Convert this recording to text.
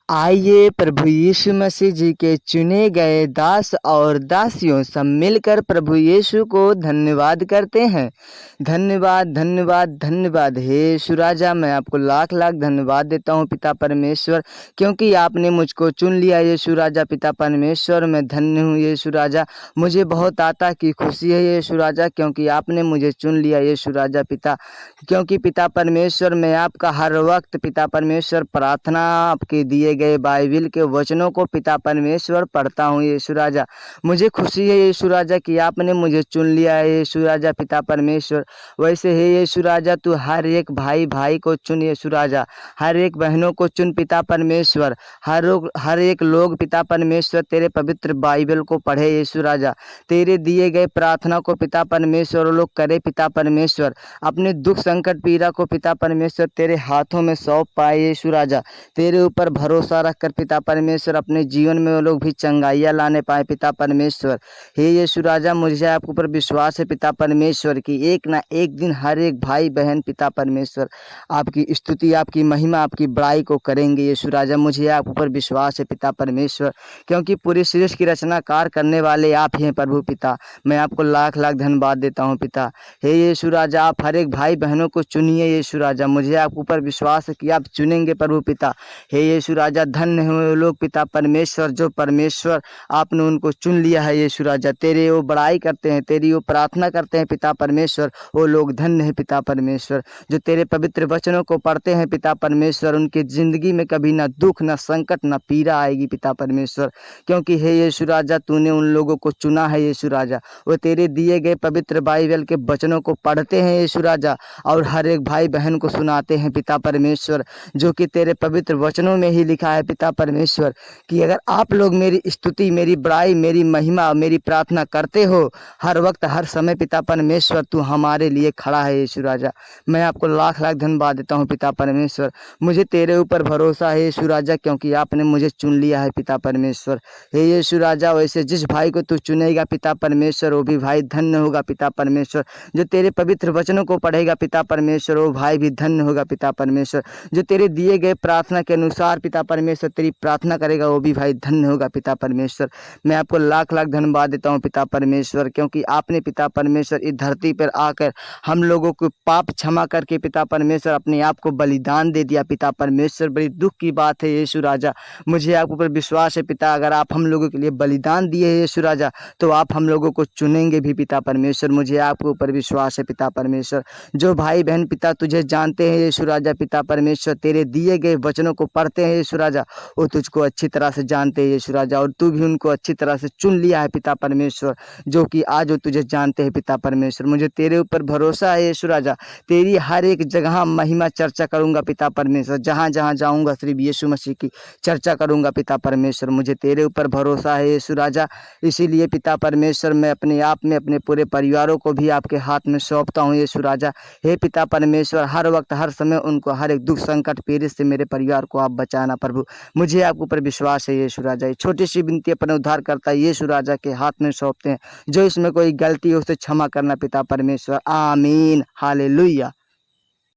आइए प्रभु यीशु मसीह जी के चुने गए दास और दासियों सब मिलकर प्रभु यीशु को धन्यवाद करते हैं। धन्यवाद धन्यवाद धन्यवाद। हे यीशु राजा, मैं आपको लाख लाख धन्यवाद देता हूँ पिता परमेश्वर, क्योंकि आपने मुझको चुन लिया यीशु राजा। पिता परमेश्वर, मैं धन्य हूँ यीशु राजा। मुझे बहुत आता की खुशी है यीशु राजा, क्योंकि आपने मुझे चुन लिया यीशु राजा पिता। क्योंकि पिता परमेश्वर, मैं आपका हर वक्त पिता परमेश्वर प्रार्थना, आपके दिए गए बाइबिल के वचनों को पिता परमेश्वर पढ़ता हूँ यीशु राजा। मुझे खुशी है यीशु राजा कि आपने मुझे चुन लिया है यीशु राजा पिता परमेश्वर। वैसे है यीशु राजा, तू हर एक भाई भाई को चुन यीशु राजा, हर एक बहनों को चुन पिता परमेश्वर। हर एक लोग पिता परमेश्वर तेरे पवित्र बाइबल को पढ़े यीशु राजा। तेरे दिए गए प्रार्थना को पिता परमेश्वर वो लोग करे पिता परमेश्वर। अपने दुख संकट पीड़ा को पिता परमेश्वर तेरे हाथों में सौंप पाए यीशु राजा। तेरे ऊपर भरोसा रखकर पिता परमेश्वर अपने जीवन में वो लोग भी चंगाइयाँ लाने पाए पिता परमेश्वर। हे यीशु राजा, मुझे आपके ऊपर विश्वास है पिता परमेश्वर कि एक ना एक दिन हर एक भाई बहन पिता परमेश्वर आपकी स्तुति, आपकी महिमा, आपकी बड़ाई को करेंगे यीशु राजा। मुझे आपके ऊपर विश्वास है पिता परमेश्वर, क्योंकि पूरी सृष्टि की रचनाकार करने वाले आप ही हैं प्रभु पिता। मैं आपको लाख लाख धन्यवाद देता हूँ पिता। हे यीशु राजा, आप हर एक भाई बहनों को चुनिए यीशु राजा। मुझे आपके ऊपर विश्वास है कि आप चुनेंगे प्रभु पिता। हे यीशु राजा, धन्य हैं वो लोग पिता परमेश्वर जो परमेश्वर आपने उनको चुन लिया है यीशु राजा। तेरे वो बड़ाई करते हैं, तेरी वो प्रार्थना करते हैं पिता परमेश्वर। वो लोग धन्य हैं पिता परमेश्वर जो तेरे पवित्र वचनों को पढ़ते हैं पिता परमेश्वर। उनकी ज़िंदगी में कभी ना दुख, ना संकट, ना पीड़ा आएगी पिता परमेश्वर, क्योंकि हे यीशु राजा, तूने उन लोगों को चुना है यीशु राजा। वो तेरे दिए गए पवित्र बाइबल के वचनों को पढ़ते हैं यीशु राजा, और हर एक भाई बहन को सुनाते हैं पिता परमेश्वर, जो कि तेरे पवित्र वचनों में ही लिखा है पिता परमेश्वर कि अगर आप लोग मेरी स्तुति, मेरी बड़ाई, मेरी महिमा, मेरी प्रार्थना करते हो हर वक्त हर समय पिता परमेश्वर, तू हमारे लिए खड़ा है यीशु राजा। मैं आपको लाख लाख धन्यवाद देता हूँ पिता परमेश्वर। मुझे तेरे ऊपर भरोसा है यीशु राजा, क्योंकि आपने मुझे चुन लिया है पिता परमेश्वर। हे यीशु राजा, वैसे जिस भाई को तू चुनेगा पिता परमेश्वर, वो भी भाई धन्य होगा पिता परमेश्वर। जो तेरे पवित्र वचनों को पढ़ेगा पिता परमेश्वर, वो भाई भी धन्य होगा पिता परमेश्वर। जो तेरे दिए गए प्रार्थना के अनुसार पिता परमेश्वर तेरी प्रार्थना करेगा, वो भी भाई धन्य होगा पिता परमेश्वर। मैं आपको लाख लाख धन्यवाद देता हूँ पिता परमेश्वर, क्योंकि आपने पिता परमेश्वर इस धरती पर आकर हम लोगों को पाप क्षमा करके पिता परमेश्वर अपने आप को बलिदान दे दिया पिता परमेश्वर। बड़ी दुख की बात है यीशु राजा। मुझे आपके ऊपर विश्वास है पिता, अगर आप हम लोगों के लिए बलिदान दिए है यीशु राजा, तो आप हम लोगों को चुनेंगे भी पिता परमेश्वर। मुझे आपके ऊपर विश्वास है पिता परमेश्वर। जो भाई बहन पिता तुझे जानते हैं यीशु राजा पिता परमेश्वर, तेरे दिए गए वचनों को पढ़ते हैं यीशु राजा, वो तुझको अच्छी तरह से जानते हैं यीशु राजा, और तू भी उनको अच्छी तरह से चुन लिया है पिता परमेश्वर, जो कि आज वो तुझे जानते हैं पिता परमेश्वर। मुझे तेरे ऊपर भरोसा है यीशु राजा। तेरी हर एक जगह महिमा चर्चा करूंगा पिता परमेश्वर। जहाँ जहाँ जाऊंगा सिर्फ यीशु मसीह की चर्चा करूंगा पिता परमेश्वर। मुझे तेरे ऊपर भरोसा है यीशु राजा। इसीलिए पिता परमेश्वर, मैं अपने आप में अपने पूरे परिवारों को भी आपके हाथ में सौंपता हूँ यीशु राजा। हे पिता परमेश्वर, हर वक्त हर समय उनको हर एक दुख संकट पीड़ित से मेरे परिवार को आप बचाना प्रभु। मुझे आपके ऊपर विश्वास है यीशु राजा। ये छोटी सी विनती अपने उद्धार करता यीशु राजा के हाथ में सौंपते हैं। जो इसमें कोई गलती हो उसे क्षमा करना पिता परमेश्वर। आमीन, हालेलुया।